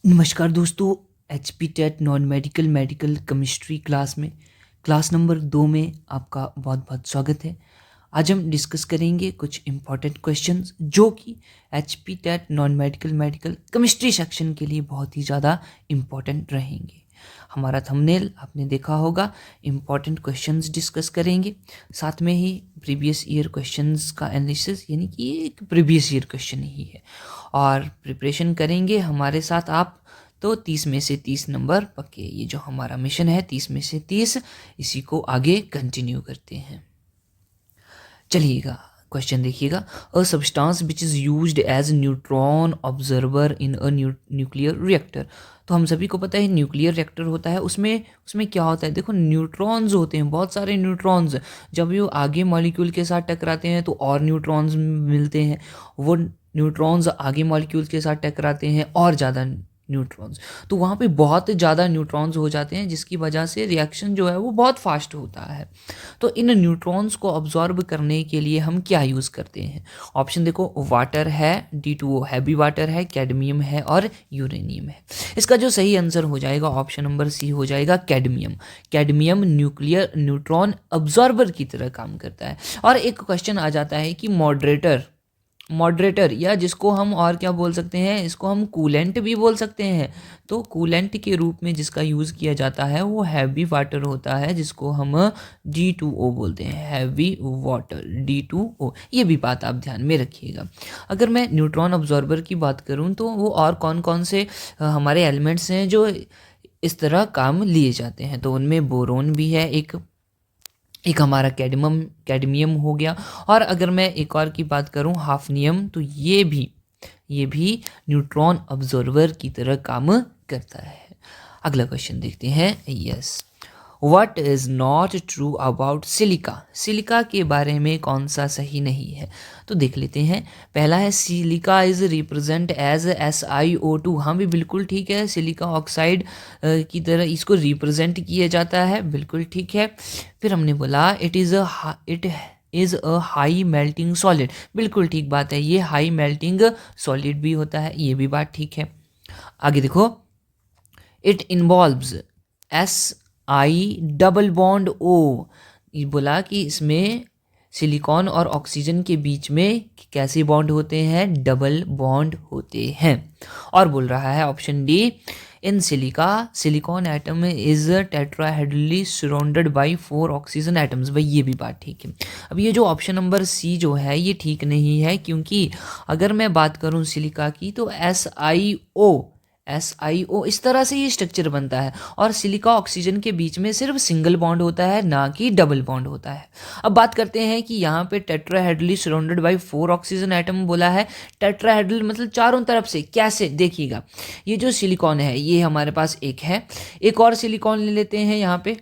नमस्कार दोस्तों, H P TET non medical medical chemistry class में क्लास नंबर 2 में आपका बहुत बहुत स्वागत है। आज हम डिस्कस करेंगे कुछ इम्पॉर्टेंट क्वेश्चंस जो कि H P TET non medical medical chemistry section के लिए बहुत ही ज़्यादा इम्पॉर्टेंट रहेंगे। हमारा थंबनेल आपने देखा होगा, इम्पॉर्टेंट क्वेश्चंस डिस्कस करेंगे, साथ में ही प्रीवियस ईयर क्वेश्चंस का एनालिसिस, यानी कि ये एक प्रीवियस ईयर क्वेश्चन ही है और प्रिपरेशन करेंगे हमारे साथ आप। तो 30 में से 30 नंबर पक्के। ये जो हमारा मिशन है 30 में से 30, इसी को आगे कंटिन्यू करते हैं। चलिएगा, क्वेश्चन देखिएगा। A substance which is used as neutron observer in a nuclear reactor. तो हम सभी को पता है न्यूक्लियर रिएक्टर होता है, उसमें क्या होता है, देखो न्यूट्रॉन्स होते हैं, बहुत सारे न्यूट्रॉन्स। जब ये आगे मॉलिक्यूल के साथ टकराते हैं तो और न्यूट्रॉन्स मिलते हैं, वो न्यूट्रॉन्स आगे मॉलिक्यूल के साथ टकराते हैं और ज़्यादा न्यूट्रॉन्स, तो वहाँ पे बहुत ज़्यादा न्यूट्रॉन्स हो जाते हैं, जिसकी वजह से रिएक्शन जो है वो बहुत फास्ट होता है। तो इन न्यूट्रॉन्स को ऑब्जॉर्ब करने के लिए हम क्या यूज़ करते हैं? ऑप्शन देखो, वाटर है, D2O हैवी वाटर है, कैडमियम है और यूरेनियम है। इसका जो सही आंसर हो जाएगा ऑप्शन नंबर सी हो जाएगा, cadmium. Cadmium nuclear neutron absorber की तरह काम करता है। और एक क्वेश्चन आ जाता है कि मॉडरेटर या जिसको हम और क्या बोल सकते हैं, इसको हम कूलेंट भी बोल सकते हैं। तो कूलेंट के रूप में जिसका यूज़ किया जाता है वो हैवी वाटर होता है, जिसको हम D2O बोलते हैं, हैवी वाटर D2O। ये भी बात आप ध्यान में रखिएगा। अगर मैं न्यूट्रॉन ऑब्जॉर्बर की बात करूं तो वो और कौन कौन से हमारे एलिमेंट्स हैं जो इस तरह काम लिए जाते हैं, तो उनमें बोरोन भी है, एक हमारा कैडमियम हो गया। और अगर मैं एक और की बात करूं, हाफनियम, तो ये भी न्यूट्रॉन ऑब्जर्वर की तरह काम करता है। अगला क्वेश्चन देखते हैं। Yes, what is not true about silica. Silica के बारे में कौन सा सही नहीं है, तो देख लेते हैं। पहला है, silica is represent as SiO2। हाँ भी बिल्कुल ठीक है, सिलिका ऑक्साइड की तरह इसको रिप्रेजेंट किया जाता है, बिल्कुल ठीक है। फिर हमने बोला it is a high melting solid, बिल्कुल ठीक बात है, ये हाई मेल्टिंग सॉलिड भी होता है, ये भी बात ठीक है। आगे देखो, it involves Si double bond O। ये बोला कि इसमें सिलिकॉन और ऑक्सीजन के बीच में कैसे बॉन्ड होते हैं, डबल बॉन्ड होते हैं। और बोल रहा है option D, in silicon atom is tetrahedrally surrounded by 4 oxygen atoms. भाई ये भी बात ठीक है। अब ये जो ऑप्शन नंबर सी जो है ये ठीक नहीं है, क्योंकि अगर मैं बात करूं सिलिका की तो SiO इस तरह से ये स्ट्रक्चर बनता है, और सिलिका ऑक्सीजन के बीच में सिर्फ सिंगल बॉन्ड होता है, ना कि डबल बॉन्ड होता है। अब बात करते हैं कि यहाँ पे tetrahedrally surrounded by 4 oxygen atom बोला है। टेट्राहेड्रल मतलब चारों तरफ से, कैसे देखिएगा, ये जो सिलिकॉन है ये हमारे पास एक है, एक और सिलिकॉन ले लेते हैं यहाँ पे,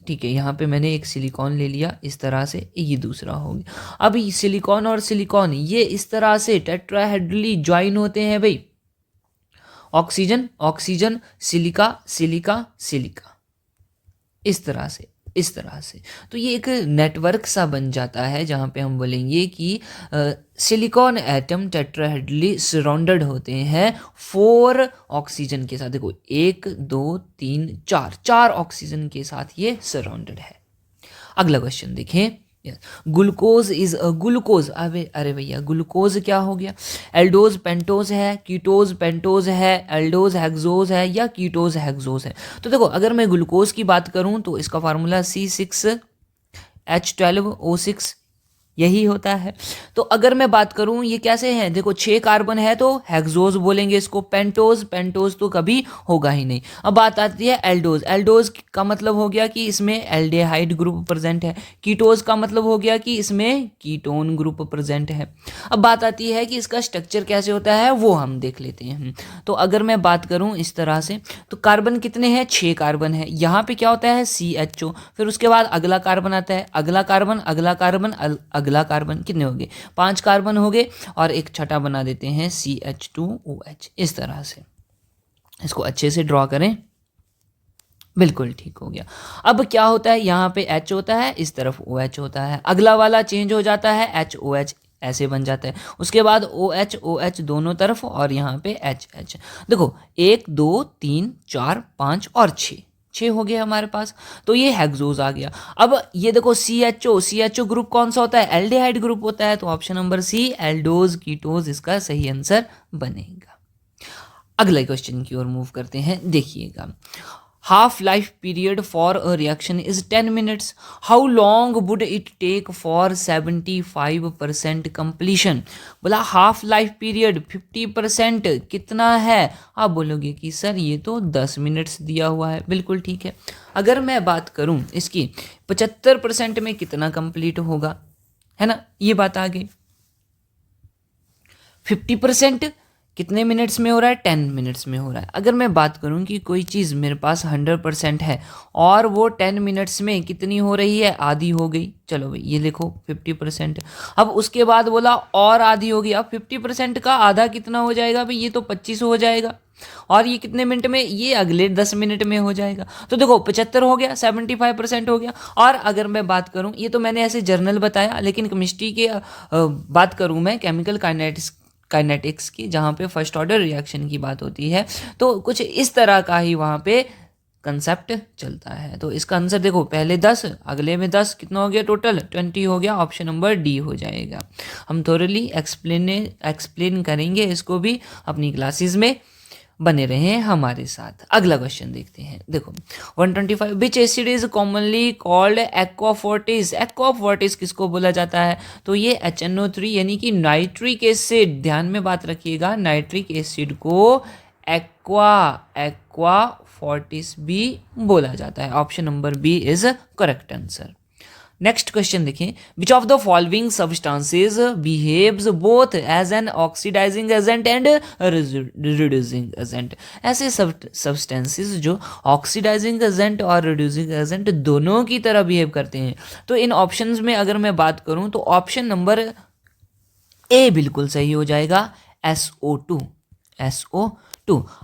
ठीक है, यहाँ पे मैंने एक सिलिकॉन ले लिया इस तरह से, ये दूसरा हो गया। अब सिलिकॉन और सिलिकॉन ये इस तरह से टेट्राहेड्रली ज्वाइन होते हैं भाई, oxygen oxygen, silica silica silica, इस तरह से। तो ये एक नेटवर्क सा बन जाता है, जहाँ पे हम बोलेंगे कि सिलिकॉन एटम टेट्राहेड्रली सराउंडेड होते हैं 4 ऑक्सीजन के साथ। देखो 1 2 3 4 ऑक्सीजन के साथ ये सराउंडेड है। अगला क्वेश्चन देखें। ग्लूकोज इज ग्लूकोज, अरे भैया ग्लूकोज क्या हो गया, एल्डोज पेंटोज है, कीटोज पेंटोज है, एल्डोज हेक्सोज है या कीटोज हेक्सोज है। तो देखो अगर मैं ग्लूकोज की बात करूं तो इसका फार्मूला C6H12O6 यही होता है। तो अगर मैं बात करूं ये कैसे हैं, देखो 6 कार्बन है तो हेक्सोज बोलेंगे इसको, पेंटोज तो कभी होगा ही नहीं। अब बात आती है एल्डोज का मतलब हो गया कि इसमें एल्डेहाइड ग्रुप प्रेजेंट है, कीटोज का मतलब हो गया कि इसमें कीटोन ग्रुप प्रेजेंट है। अब बात आती है कि इसका स्ट्रक्चर कैसे होता है, वो हम देख लेते हैं। तो अगर मैं बात करूं इस तरह से, तो कार्बन कितने हैं, 6 कार्बन है। यहाँ पे क्या होता है, CHO, फिर उसके बाद अगला कार्बन आता है, अगला कार्बन कितने हो गए, 5 कार्बन हो गए, और एक छठा बना देते हैं CH2OH। इस तरह से इसको अच्छे से ड्रॉ करें, बिल्कुल ठीक हो गया। अब क्या होता है, यहाँ पे H होता है, इस तरफ OH होता है, अगला वाला चेंज हो जाता है HOH, ऐसे बन जाता है। उसके बाद OH दोनों तरफ और यहाँ पे HH। देखो 1 2 3 4 5 और 6 हो गया हमारे पास। तो ये हेक्सोज आ गया। अब ये देखो CHO ग्रुप कौन सा होता है? एल्डिहाइड ग्रुप होता है। तो option number C aldose ketose इसका सही आंसर बनेगा। अगले क्वेश्चन की ओर मूव करते हैं। देखिएगा, half life period for a reaction is 10 minutes. How long would it take for 75% completion? बोला हाफ लाइफ पीरियड 50% कितना है? आप बोलोगे कि सर ये तो 10 मिनट्स दिया हुआ है। बिल्कुल ठीक है। अगर मैं बात करूं इसकी 75% में कितना कंप्लीट होगा, है ना, ये बात आ गई। 50% कितने मिनट्स में हो रहा है? 10 मिनट्स में हो रहा है। अगर मैं बात करूं कि कोई चीज़ मेरे पास 100% है और वो 10 मिनट्स में कितनी हो रही है? आधी हो गई। चलो भाई ये लिखो 50%। अब उसके बाद बोला और आधी होगी। अब 50% का आधा कितना हो जाएगा भाई? ये तो 25 हो जाएगा। और ये कितने मिनट में? ये अगले 10 मिनट में हो जाएगा। तो देखो 75 हो गया, 75% हो गया। और अगर मैं बात करूं, ये तो मैंने ऐसे जर्नल बताया, लेकिन केमिस्ट्री के बात करूं मैं केमिकल काइनेटिक्स की, जहाँ पे फर्स्ट ऑर्डर रिएक्शन की बात होती है, तो कुछ इस तरह का ही वहाँ पे कंसेप्ट चलता है। तो इसका आंसर देखो, पहले 10 अगले में 10, कितना हो गया? टोटल 20 हो गया। ऑप्शन नंबर डी हो जाएगा। हम थोरली एक्सप्लेन करेंगे इसको भी अपनी क्लासेस में, बने रहें हमारे साथ। अगला क्वेश्चन देखते हैं। देखो 125, which acid is commonly called aqua fortis? Aqua fortis किसको बोला जाता है? तो ये HNO3 यानी कि नाइट्रिक एसिड, ध्यान में बात रखिएगा, नाइट्रिक एसिड को एक्वाफोर्टिस भी बोला जाता है। Option number B is correct answer. Next question देखें, which of the following substances behaves both as an oxidising agent and reducing agent? ऐसे सब्सटेंसेज जो ऑक्सीडाइजिंग एजेंट और रिड्यूसिंग एजेंट दोनों की तरह बिहेव करते हैं। तो इन ऑप्शंस में अगर मैं बात करूं तो ऑप्शन नंबर ए बिल्कुल सही हो जाएगा, SO2।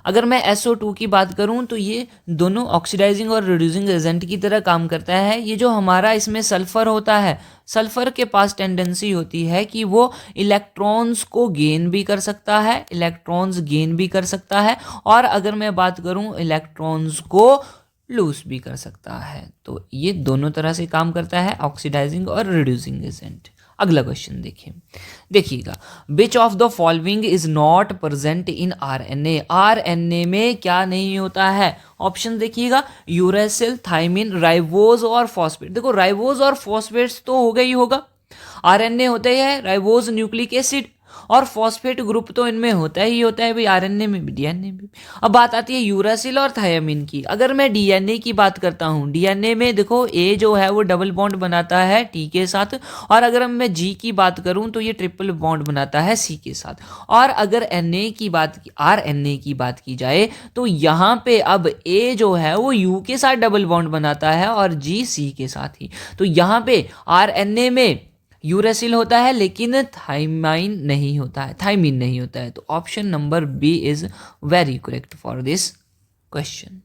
अगर मैं SO2 की बात करूं तो ये दोनों ऑक्सीडाइजिंग और रिड्यूसिंग एजेंट की तरह काम करता है। ये जो हमारा इसमें सल्फर होता है, सल्फर के पास टेंडेंसी होती है कि वो इलेक्ट्रॉन्स को गेन भी कर सकता है, और अगर मैं बात करूं इलेक्ट्रॉन्स को लूज भी कर सकता है। तो ये दोनों तरह से काम करता है, ऑक्सीडाइजिंग और रिड्यूसिंग एजेंट। अगला क्वेश्चन देखिएगा, विच of the following is not present in RNA? RNA में क्या नहीं होता है? ऑप्शन देखिएगा, यूरेसिल, थाइमिन, राइबोज और फॉस्फेट। देखो राइबोज और फॉस्फेट्स तो होगा ही होगा, RNA होते हैं राइबोज न्यूक्लिक एसिड, और फॉस्फेट ग्रुप तो इनमें होता ही होता है भाई, RNA में भी DNA में भी। अब बात आती है यूरासिल और थायामिन की। अगर मैं DNA की बात करता हूँ, DNA में देखो A जो है वो डबल बॉन्ड बनाता है T के साथ, और अगर मैं G की बात करूँ तो ये ट्रिपल बॉन्ड बनाता है C के साथ। और अगर RNA की बात की जाए तो यहाँ पे अब A जो है वो U के साथ डबल बॉन्ड बनाता है और G C के साथ ही। तो यहाँ पे RNA में यूरेसिल होता है लेकिन थाइमिन नहीं होता है। तो option number B is very correct for this question.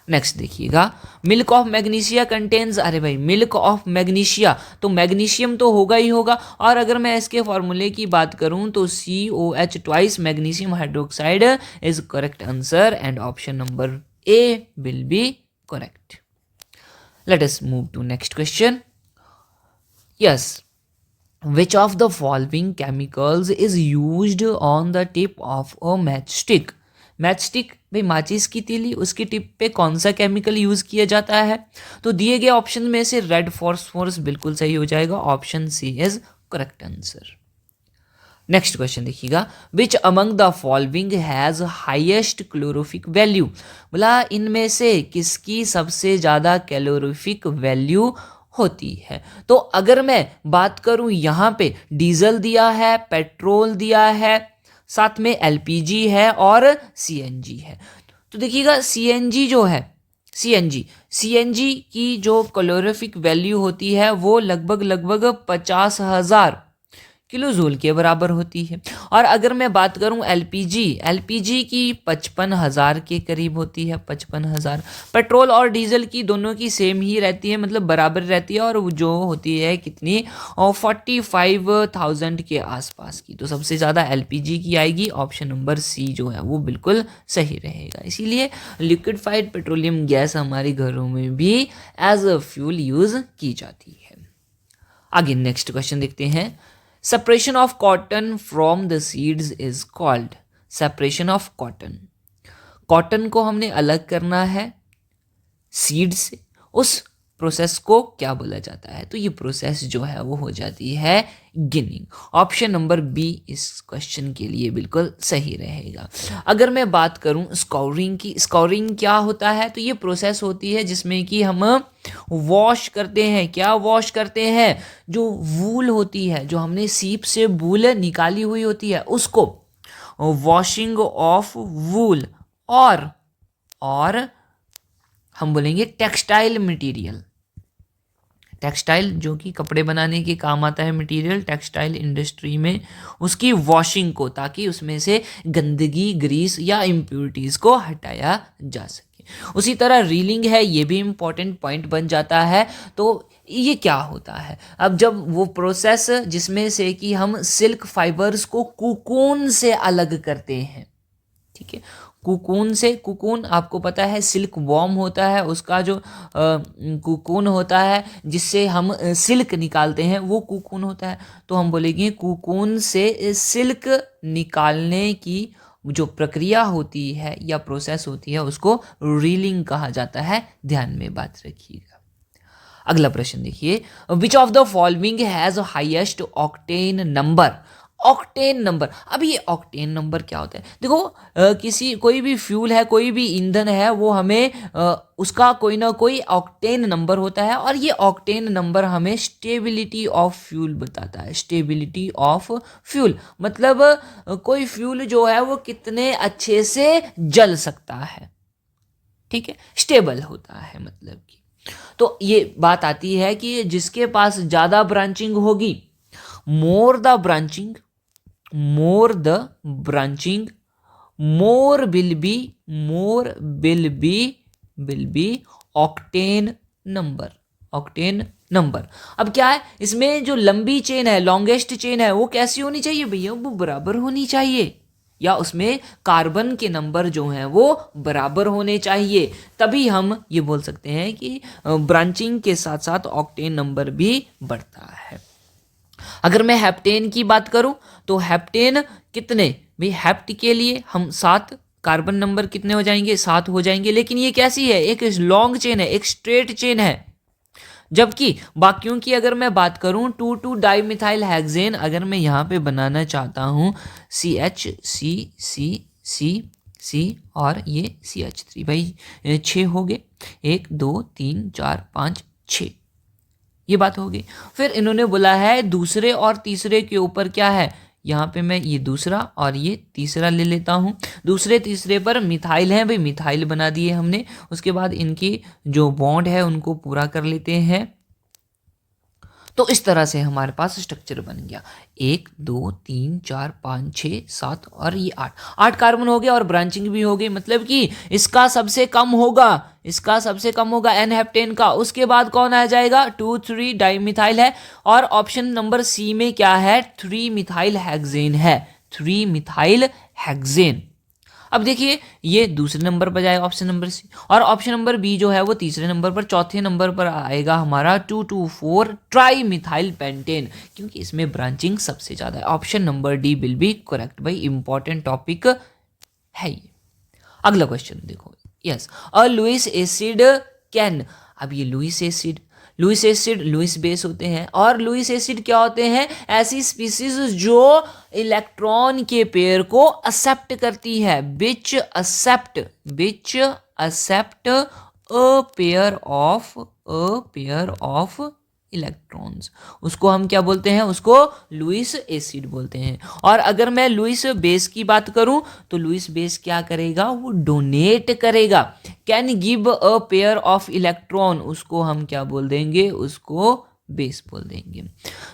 Next देखिएगा, मिल्क ऑफ मैग्नीशिया कंटेन्स, अरे भाई मिल्क ऑफ मैग्नीशिया, तो मैग्नीशियम तो होगा ही होगा। और अगर मैं इसके फॉर्मूले की बात करूं तो COH twice magnesium hydroxide is correct answer and option number A will be correct. Let us move to next question. Yes, which of the following chemicals is used on the tip of a matchstick? Matchstick भाई माचिस की तीली, उसकी tip पे कौन सा chemical use किया जाता है? तो दिए गए ऑप्शन में से रेड फॉस्फोरस बिल्कुल सही हो जाएगा। Option C is correct answer. Next question देखिएगा, which among the following has highest calorific value? बोला इनमें से किसकी सबसे ज्यादा कैलोरीफिक वैल्यू होती है? तो अगर मैं बात करूं, यहाँ पे डीजल दिया है, पेट्रोल दिया है, साथ में LPG है और CNG है। तो देखिएगा CNG जो है, CNG की जो कैलोरीफिक वैल्यू होती है वो लगभग 50,000 किलो जूल के बराबर होती है। और अगर मैं बात करूं एलपीजी की 55,000 के करीब होती है, 55,000। पेट्रोल और डीजल की दोनों की सेम ही रहती है, मतलब बराबर रहती है, और जो होती है कितनी, और 45,000 के आसपास की। तो सबसे ज़्यादा एलपीजी की आएगी, ऑप्शन नंबर सी जो है वो बिल्कुल सही रहेगा। इसीलिए लिक्विडफाइड पेट्रोलियम गैस हमारे घरों में भी एज अ फ्यूल यूज़ की जाती है। आगे नेक्स्ट क्वेश्चन देखते हैं। Separation of cotton from the seeds is called. Separation of cotton को हमने अलग करना है सीड से, उस प्रोसेस को क्या बोला जाता है? तो ये प्रोसेस जो है वो हो जाती है गिनिंग। ऑप्शन नंबर बी इस क्वेश्चन के लिए बिल्कुल सही रहेगा। अगर मैं बात करूं स्कॉरिंग की, स्कॉरिंग क्या होता है? तो ये प्रोसेस होती है जिसमें कि हम वॉश करते हैं। क्या वॉश करते हैं? जो वूल होती है, जो हमने सीप से वूल निकाली हुई होती है, उसको वॉशिंग ऑफ वूल। और हम बोलेंगे टेक्सटाइल मटेरियल, टेक्सटाइल जो कि कपड़े बनाने के काम आता है मटेरियल, टेक्सटाइल इंडस्ट्री में उसकी वॉशिंग को, ताकि उसमें से गंदगी, ग्रीस या इम्प्योरिटीज़ को हटाया जा सके। उसी तरह रीलिंग है, ये भी इम्पॉर्टेंट पॉइंट बन जाता है। तो ये क्या होता है? अब जब वो प्रोसेस जिसमें से कि हम सिल्क फाइबर्स को कुकून से अलग करते हैं, ठीक है, कुकून से, कुकून आपको पता है सिल्क वॉर्म होता है, उसका जो कुकून होता है जिससे हम सिल्क निकालते हैं वो कुकून होता है। तो हम बोलेंगे कुकून से सिल्क निकालने की जो प्रक्रिया होती है या प्रोसेस होती है उसको रीलिंग कहा जाता है। ध्यान में बात रखिएगा। अगला प्रश्न देखिए, विच of the following has highest octane number? Octane number, अब ये ऑक्टेन नंबर क्या होता है? देखो कोई भी फ्यूल है, कोई भी ईंधन है, वो हमें उसका कोई ना कोई ऑक्टेन नंबर होता है, और ये ऑक्टेन नंबर हमें स्टेबिलिटी ऑफ फ्यूल बताता है। स्टेबिलिटी ऑफ फ्यूल मतलब कोई फ्यूल जो है वो कितने अच्छे से जल सकता है, ठीक है, स्टेबल होता है मतलब कि। तो ये बात आती है कि जिसके पास ज्यादा ब्रांचिंग होगी, more the branching, more will be octane number. अब क्या है इसमें, जो लंबी चेन है, लॉन्गेस्ट चेन है, वो कैसी होनी चाहिए भैया? वो बराबर होनी चाहिए, या उसमें कार्बन के नंबर जो हैं वो बराबर होने चाहिए। तभी हम ये बोल सकते हैं कि ब्रांचिंग के साथ साथ ऑक्टेन नंबर भी बढ़ता है। अगर मैं हेप्टेन की बात करूं तो हेप्टेन कितने भाई, हेप्ट के लिए हम 7, कार्बन नंबर कितने हो जाएंगे? 7 हो जाएंगे। लेकिन ये कैसी है? एक लॉन्ग चेन है, एक स्ट्रेट चेन है। जबकि बाकियों की अगर मैं बात करूं 2,2 डाइमिथाइल हेक्सेन, अगर मैं यहाँ पे बनाना चाहता हूँ CH और ये CH3, भाई 6 हो गए, 1 2 3 4 5 6, ये बात हो गई। फिर इन्होंने बोला है दूसरे और तीसरे के ऊपर क्या है, यहाँ पे मैं ये दूसरा और ये तीसरा ले लेता हूँ। दूसरे तीसरे पर मिथाइल है, भाई मिथाइल बना दिए हमने। उसके बाद इनकी जो बॉन्ड है उनको पूरा कर लेते हैं। तो इस तरह से हमारे पास स्ट्रक्चर बन गया। 1 2 3 4 5 6 7 और ये 8 कार्बन हो गया, और ब्रांचिंग भी हो गई। मतलब कि इसका सबसे कम होगा एन हेप्टेन का। उसके बाद कौन आ जाएगा? 2,3 डाइमिथाइल है, और ऑप्शन नंबर सी में क्या है? 3 मिथाइल हेक्सेन है, 3 मिथाइल हेक्सेन। अब देखिए ये दूसरे नंबर पर जाएगा ऑप्शन नंबर सी, और ऑप्शन नंबर बी जो है वो तीसरे नंबर पर। चौथे नंबर पर आएगा हमारा 2,2,4 ट्राई मिथाइल पेंटेन, क्योंकि इसमें ब्रांचिंग सबसे ज्यादा है। Option number D will be correct. भाई इंपॉर्टेंट टॉपिक है ये। अगला क्वेश्चन देखो, yes, a Lewis acid can. अब ये लुईस एसिड लुईस बेस होते हैं, और लुईस एसिड क्या होते हैं? ऐसी स्पीसीज जो इलेक्ट्रॉन के पेयर को एक्सेप्ट करती है, which accept a pair of electrons, उसको हम क्या बोलते हैं? उसको लुईस एसिड बोलते हैं। और अगर मैं लुईस बेस की बात करूं तो लुईस बेस क्या करेगा? वो डोनेट करेगा। Can give a pair of electron, उसको हम क्या बोल देंगे? उसको बेस बोल देंगे।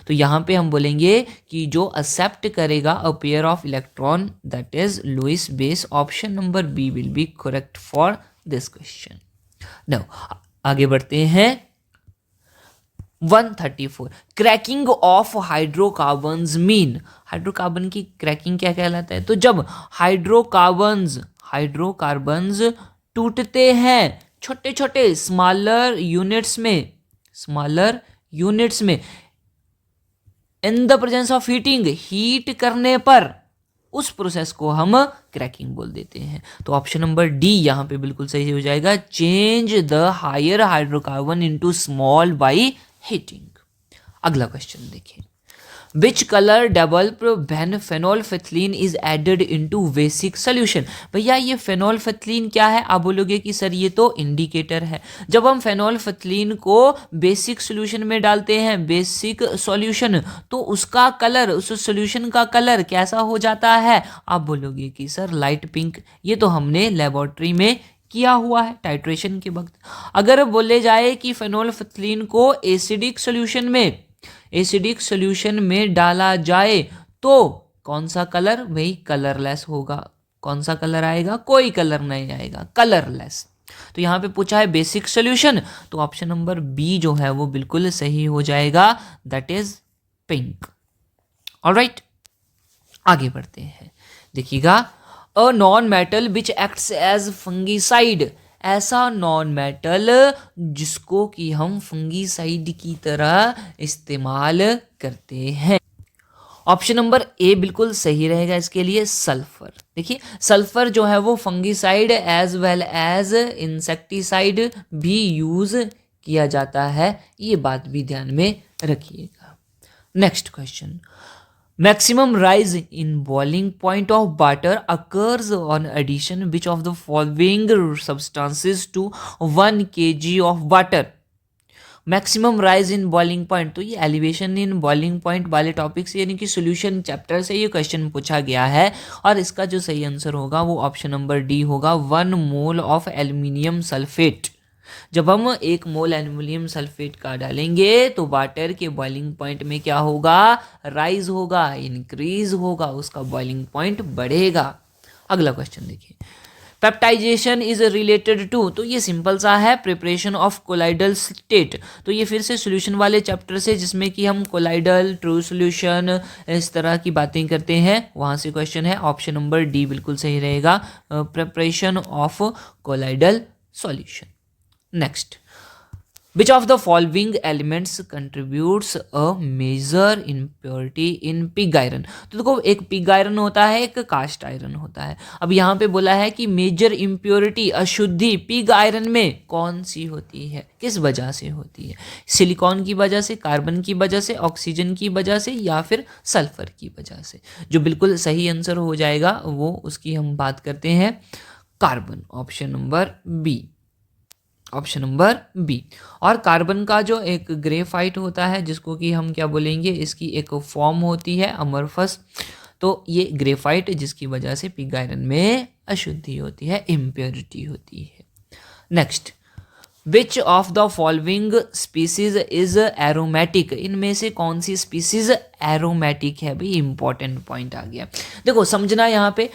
तो यहाँ पे हम बोलेंगे कि जो एक्सेप्ट करेगा a pair of electron that is Lewis base, option number B will be correct for this question. Now आगे बढ़ते हैं। 134 cracking of hydrocarbons mean, hydrocarbon की क्रैकिंग क्या कहलाता है? तो जब हाइड्रोकार्बन्स टूटते हैं छोटे छोटे स्मॉलर यूनिट्स में in the presence of heat करने पर, उस प्रोसेस को हम क्रैकिंग बोल देते हैं। तो ऑप्शन नंबर डी यहाँ पे बिल्कुल सही हो जाएगा, change the higher hydrocarbon into small by heating. अगला क्वेश्चन देखिए, which colour develop when phenolphthalein is added into basic solution. भैया ये फेनोल्फेथलीन क्या है? आप बोलोगे कि सर ये तो इंडिकेटर है। जब हम फेनोल्फेथलीन को बेसिक सोल्यूशन में डालते हैं, बेसिक सॉल्यूशन, तो उसका कलर, उस सोल्यूशन का कलर कैसा हो जाता है? आप बोलोगे कि सर लाइट पिंक। ये तो हमने लेबोरेटरी में किया हुआ है टाइट्रेशन के वक्त। अगर बोले जाए कि फेनोल्फेथलीन को एसिडिक सॉल्यूशन में डाला जाए तो कौन सा कलर? वही कलरलेस होगा। कौन सा कलर आएगा? कोई कलर नहीं आएगा, कलरलेस। तो यहाँ पे पूछा है बेसिक सॉल्यूशन, तो ऑप्शन नंबर बी जो है वो बिल्कुल सही हो जाएगा, दैट इज पिंक। ऑलराइट, आगे बढ़ते हैं। देखिएगा, a non metal which acts as fungicide, ऐसा नॉन मेटल जिसको कि हम फंगीसाइड की तरह इस्तेमाल करते हैं। ऑप्शन नंबर ए बिल्कुल सही रहेगा इसके लिए, सल्फर। देखिए सल्फर जो है वो fungicide as well as insecticide भी यूज किया जाता है, ये बात भी ध्यान में रखिएगा। Next question, maximum rise in boiling point of water occurs on addition which of the following substances to 1 kg of water। Maximum rise in boiling point, तो ये एलिवेशन इन बॉइलिंग पॉइंट वाले टॉपिक से यानी कि solution chapter से ये question पूछा गया है, और इसका जो सही आंसर होगा वो ऑप्शन नंबर डी होगा, 1 मोल ऑफ एल्यूमिनियम सल्फेट। जब हम 1 मोल एल्यूमिनियम सल्फेट का डालेंगे तो वाटर के बॉइलिंग पॉइंट में क्या होगा? राइज होगा, इंक्रीज होगा, उसका बॉइलिंग पॉइंट बढ़ेगा। अगला क्वेश्चन देखिए, पेप्टाइजेशन इज रिलेटेड टू, तो ये सिंपल सा है, प्रिपरेशन ऑफ कोलाइडल स्टेट। तो ये फिर से सॉल्यूशन वाले चैप्टर से जिसमें कि हम कोलाइडल, ट्रू सॉल्यूशन, इस तरह की बातें करते हैं, वहाँ से क्वेश्चन है। ऑप्शन नंबर डी बिल्कुल सही रहेगा, preparation of colloidal solution. Next, which of the following elements contributes a major impurity in pig iron. तो देखो, एक पिग आयरन होता है, एक कास्ट आयरन होता है। अब यहाँ पे बोला है कि मेजर इम्प्योरिटी, अशुद्धि पिग आयरन में कौन सी होती है, किस वजह से होती है? सिलिकॉन की वजह से, कार्बन की वजह से, ऑक्सीजन की वजह से, या फिर सल्फर की वजह से? जो बिल्कुल सही आंसर हो जाएगा वो, उसकी हम बात करते हैं, carbon, option number B, option number B. और कार्बन का जो एक ग्रेफाइट होता है, जिसको कि हम क्या बोलेंगे, इसकी एक फॉर्म होती है अमरफस, तो ये ग्रेफाइट जिसकी वजह से पिग आयरन में अशुद्धि होती है, इम्प्योरिटी होती है। Next, which of the following species is aromatic, इनमें से कौन सी स्पीसीज एरोमेटिक है? भाई इंपॉर्टेंट पॉइंट आ गया। देखो समझना यहाँ पे,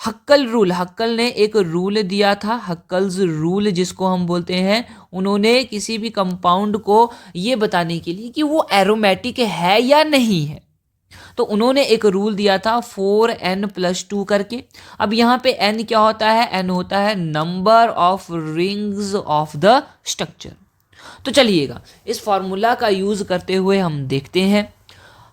हक्कल ने एक रूल दिया था, हक्कल्स रूल जिसको हम बोलते हैं। उन्होंने किसी भी कंपाउंड को ये बताने के लिए कि वो एरोमेटिक है या नहीं है, तो उन्होंने एक रूल दिया था 4n+2 करके। अब यहाँ पे n क्या होता है? n होता है number of rings of the structure. तो चलिएगा इस फॉर्मूला का यूज करते हुए हम देखते हैं।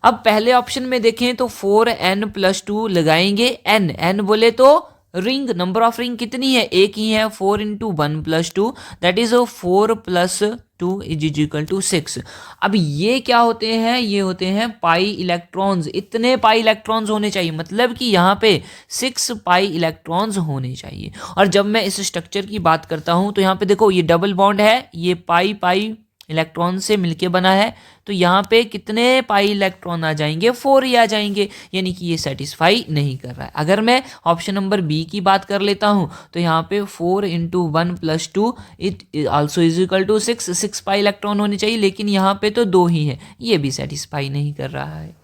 अब पहले ऑप्शन में देखें तो 4n+2 लगाएंगे, n बोले तो रिंग, नंबर ऑफ रिंग कितनी है? एक ही है, 4 × 1+2 दैट इज 4 + 2 = 6। अब ये क्या होते हैं? ये होते हैं पाई इलेक्ट्रॉन्स। इतने पाई इलेक्ट्रॉन्स होने चाहिए, मतलब कि यहाँ पे 6 पाई इलेक्ट्रॉन्स होने चाहिए। और जब मैं इस स्ट्रक्चर की बात करता हूँ तो यहाँ पे देखो, ये डबल बॉन्ड है, ये पाई पाई इलेक्ट्रॉन से मिलके बना है, तो यहाँ पे कितने पाई इलेक्ट्रॉन आ जाएंगे, 4 ही आ जाएंगे, यानी कि ये सेटिस्फाई नहीं कर रहा है। अगर मैं ऑप्शन नंबर बी की बात कर लेता हूँ तो यहाँ पे 4 into 1 plus 2 it also is equal to 6 pi electron होने चाहिए, लेकिन यहाँ पे तो 2 ही है, ये भी सेटिस्फाई नहीं कर रहा है।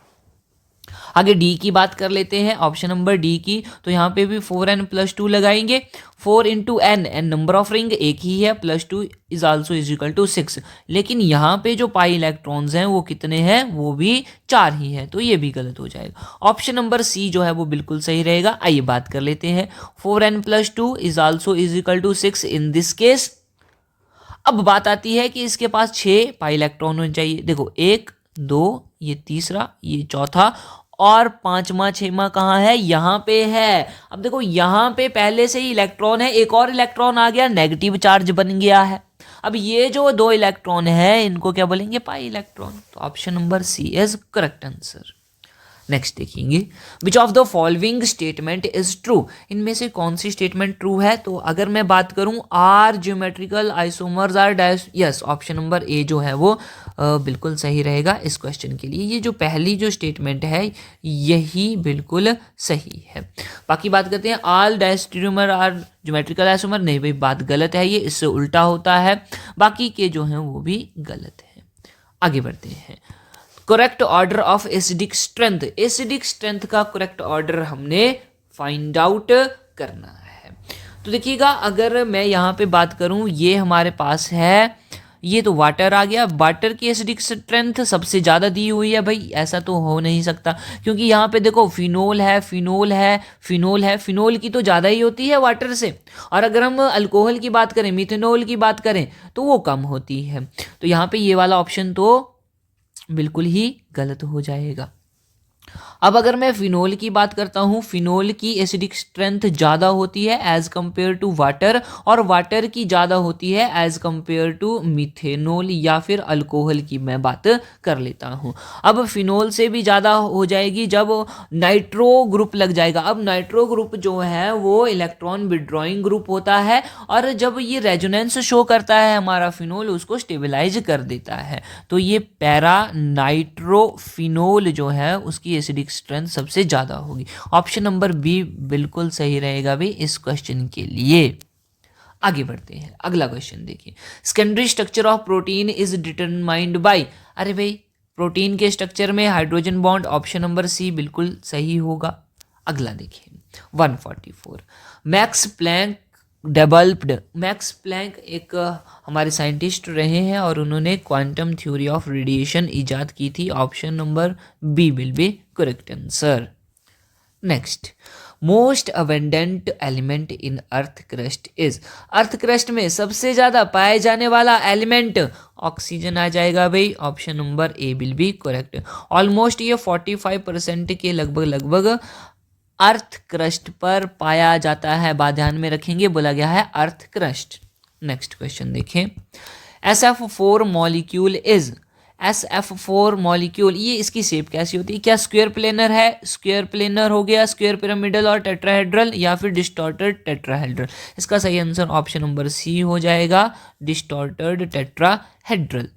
आगे डी की बात कर लेते हैं, ऑप्शन नंबर डी की, तो यहाँ पे भी 4n प्लस 2 लगाएंगे, 4 into n number of ring एक ही है, plus 2 is also is equal to 6, लेकिन यहाँ पे जो पाई इलेक्ट्रॉन्स हैं वो कितने हैं, वो भी 4 ही है, तो ये भी गलत हो जाएगा। ऑप्शन नंबर सी जो है वो बिल्कुल सही रहेगा। आइए बात कर लेते हैं, 4n plus 2 is also is equal to 6 in this case. अब बात आती है कि इसके पास 6 पाई इलेक्ट्रॉन होने चाहिए। देखो 1 2, ये तीसरा, ये चौथा, और पांचवा छठवां कहाँ है, यहाँ पे है। अब देखो यहाँ पे पहले से ही इलेक्ट्रॉन है, एक और इलेक्ट्रॉन आ गया, नेगेटिव चार्ज बन गया है। अब ये जो 2 इलेक्ट्रॉन है इनको क्या बोलेंगे, पाई इलेक्ट्रॉन। तो option number C is correct answer. Next देखेंगे, which of the following statement is true, इनमें से कौन सी स्टेटमेंट ट्रू है। तो अगर मैं बात करूं are geometrical isomers are dash, yes, option number A जो है वो बिल्कुल सही रहेगा इस क्वेश्चन के लिए। ये जो पहली जो स्टेटमेंट है यही बिल्कुल सही है। बाकी बात करते हैं, ऑल डायस्टेरियोमर आर ज्योमेट्रिकल आइसोमर, नहीं भाई बात गलत है, ये इससे उल्टा होता है। बाकी के जो हैं वो भी गलत है। आगे बढ़ते हैं, correct order of acidic strength, acidic strength का करेक्ट ऑर्डर हमने फाइंड आउट करना है। तो देखिएगा, अगर मैं यहाँ पे बात करूँ, ये हमारे पास है, ये तो वाटर आ गया, वाटर की एसिडिक स्ट्रेंथ सबसे ज़्यादा दी हुई है भाई, ऐसा तो हो नहीं सकता, क्योंकि यहाँ पे देखो फिनोल है, फिनोल है, फिनोल है, फिनोल की तो ज़्यादा ही होती है वाटर से, और अगर हम अल्कोहल की बात करें, मिथेनॉल की बात करें, तो वो कम होती है। तो यहाँ पे ये वाला ऑप्शन तो बिल्कुल ही गलत हो जाएगा। अब अगर मैं फिनोल की बात करता हूँ, फिनोल की एसिडिक स्ट्रेंथ ज़्यादा होती है एज कंपेयर टू वाटर, और वाटर की ज़्यादा होती है एज कंपेयर टू मिथेनॉल या फिर अल्कोहल की मैं बात कर लेता हूँ। अब फिनोल से भी ज़्यादा हो जाएगी जब नाइट्रो ग्रुप लग जाएगा। अब नाइट्रो ग्रुप जो है वो इलेक्ट्रॉन विड्रॉइंग ग्रुप होता है, और जब ये रेजोनेंस शो करता है हमारा फिनोल, उसको स्टेबलाइज कर देता है। तो ये पैरा नाइट्रोफिनोल जो है उसकी एसिडिक स्ट्रेंथ सबसे ज़्यादा होगी। ऑप्शन नंबर बी बिल्कुल सही रहेगा भी इस क्वेश्चन के लिए। आगे बढ़ते हैं, अगला क्वेश्चन देखिए, secondary structure of protein is determined by, अरे भाई प्रोटीन के स्ट्रक्चर में hydrogen bond, option number C बिल्कुल सही होगा। अगला देखिए 144, Max Planck developed, Max Planck एक हमारे साइंटिस्ट रहे हैं और उन्होंने क्वांटम थ्योरी ऑफ रेडिएशन इजाद की थी। Option number B will be correct answer. Next, most abundant element in earth crust is, earth crust में सबसे ज़्यादा पाए जाने वाला एलिमेंट ऑक्सीजन आ जाएगा भाई, option number A will be correct. Almost ये 45% के लगभग अर्थ क्रस्ट पर पाया जाता है, बात ध्यान में रखेंगे, बोला गया है अर्थ क्रस्ट। नेक्स्ट क्वेश्चन देखें, SF4 molecule is, SF4 molecule, ये इसकी शेप कैसी होती है, क्या स्क्वायर प्लेनर है, स्क्वायर प्लेनर हो गया, स्क्वायर पिरामिडल और टेट्राहेड्रल, या फिर डिस्टॉर्टेड टेट्राहेड्रल। इसका सही आंसर ऑप्शन नंबर सी हो जाएगा, डिस्टॉर्टेड टेट्राहेड्रल।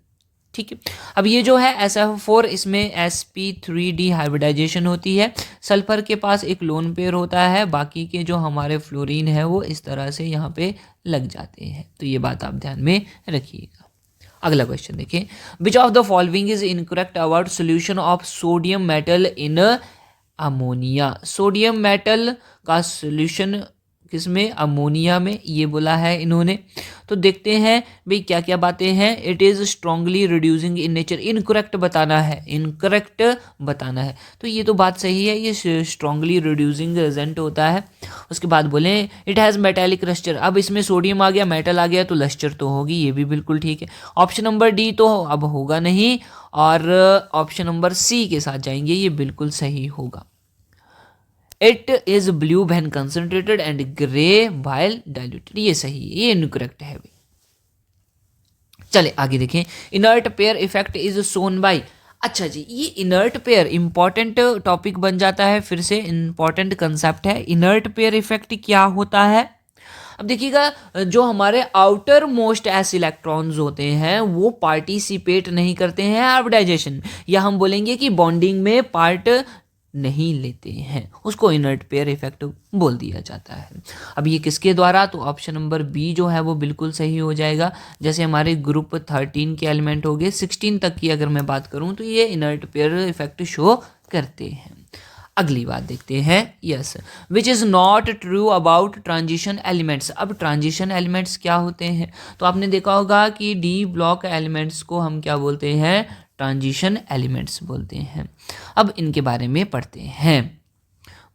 ठीक है, अब ये जो है SF4, इसमें sp3d हाइब्रिडाइजेशन होती है, सल्फर के पास एक लोन पेयर होता है, बाकी के जो हमारे फ्लोरीन है वो इस तरह से यहाँ पे लग जाते हैं, तो ये बात आप ध्यान में रखिएगा। अगला क्वेश्चन देखिए, विच of the following is incorrect about solution of sodium metal in ammonia, sodium metal का सोल्यूशन किसमें, अमोनिया में, ये बोला है इन्होंने। तो देखते हैं भाई क्या क्या बातें हैं, it is strongly reducing in nature, incorrect बताना है, इनकरेक्ट बताना है, तो ये तो बात सही है, ये स्ट्रांगली रिड्यूसिंग एजेंट होता है। उसके बाद बोले इट हैज़ मेटेलिक लस्टर, अब इसमें सोडियम आ गया, मेटल आ गया, तो लस्टर तो होगी, ये भी बिल्कुल ठीक है। ऑप्शन नंबर डी तो अब होगा नहीं, और ऑप्शन नंबर सी के साथ जाएंगे, ये बिल्कुल सही होगा। It is blue when concentrated and grey while diluted, ये सही है, ये इनकरेक्ट है भाई। चले आगे देखें, inert pair effect is shown by, अच्छा जी, ये इनर्ट पेयर इंपॉर्टेंट टॉपिक बन जाता है, फिर से इंपॉर्टेंट कंसेप्ट है। इनर्ट पेयर इफेक्ट क्या होता है, अब देखिएगा, जो हमारे आउटर मोस्ट एस इलेक्ट्रॉन्स होते हैं वो पार्टिसिपेट नहीं करते हैं हाइब्रिडाइजेशन, या हम बोलेंगे कि बॉन्डिंग में पार्ट नहीं लेते हैं, उसको इनर्ट पेयर इफेक्ट बोल दिया जाता है। अब ये किसके द्वारा, तो ऑप्शन नंबर बी जो है वो बिल्कुल सही हो जाएगा। जैसे हमारे ग्रुप 13 के एलिमेंट हो गए, 16 तक की अगर मैं बात करूं तो ये इनर्ट पेयर इफेक्ट शो करते हैं। अगली बात देखते हैं, yes, which is not true about transition elements. अब ट्रांजिशन एलिमेंट्स क्या होते हैं, तो आपने देखा होगा कि डी ब्लॉक एलिमेंट्स को हम क्या बोलते हैं, ट्रांजिशन एलिमेंट्स बोलते हैं। अब इनके बारे में पढ़ते हैं।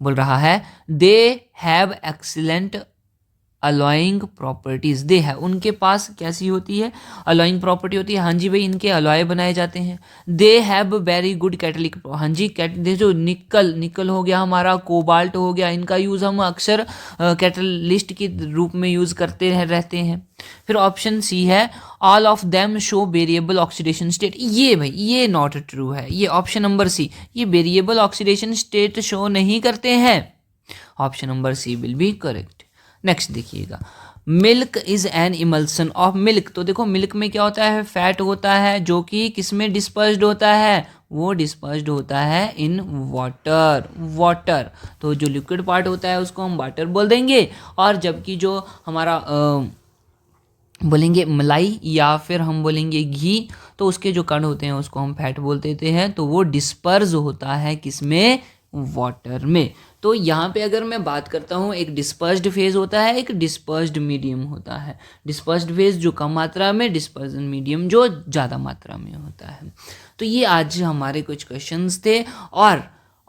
बोल रहा है they have excellent alloying properties, they है उनके पास कैसी होती है, अलॉइंग प्रॉपर्टी होती है। हाँ जी भाई, इनके अलॉय बनाए जाते हैं। दे हैव वेरी गुड कैटलिक, हाँ जी, जो निकल हो गया हमारा, कोबाल्ट हो गया, इनका यूज़ हम अक्सर कैटलिस्ट के रूप में यूज़ करते रहते हैं। फिर ऑप्शन सी है all of them show variable oxidation state, ये भाई ये नॉट ट्रू है, ये ऑप्शन नंबर सी, ये वेरिएबल ऑक्सीडेशन स्टेट शो नहीं करते हैं। Option number C will be correct. Next देखिएगा, milk is an emulsion of milk, तो देखो मिल्क में क्या होता है, फैट होता है जो कि किसमें डिस्पर्स्ड होता है, वो डिस्पर्स्ड होता है इन वाटर। तो जो लिक्विड पार्ट होता है उसको हम वाटर बोल देंगे, और जबकि जो हमारा बोलेंगे मलाई या फिर हम बोलेंगे घी, तो उसके जो कण होते हैं उसको हम फैट बोल देते हैं। तो वो डिस्पर्स होता है किसमें, वाटर में। तो यहाँ पे अगर मैं बात करता हूँ, एक डिस्पर्स्ड फेज होता है, एक डिस्पर्स्ड मीडियम होता है। डिस्पर्स्ड फेज जो कम मात्रा में, डिस्पर्सन मीडियम जो ज़्यादा मात्रा में होता है। तो ये आज हमारे कुछ क्वेश्चंस थे,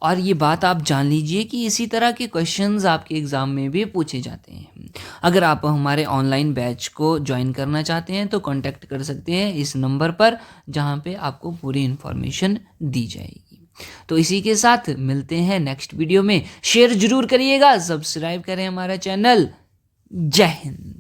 और ये बात आप जान लीजिए कि इसी तरह के क्वेश्चंस आपके एग्ज़ाम में भी पूछे जाते हैं। अगर आप हमारे ऑनलाइन बैच को ज्वाइन करना चाहते हैं तो कांटेक्ट कर सकते हैं इस नंबर पर, जहां पे आपको पूरी इन्फॉर्मेशन दी जाएगी। तो इसी के साथ मिलते हैं नेक्स्ट वीडियो में। शेयर जरूर करिएगा, सब्सक्राइब करें हमारा चैनल। जय हिंद।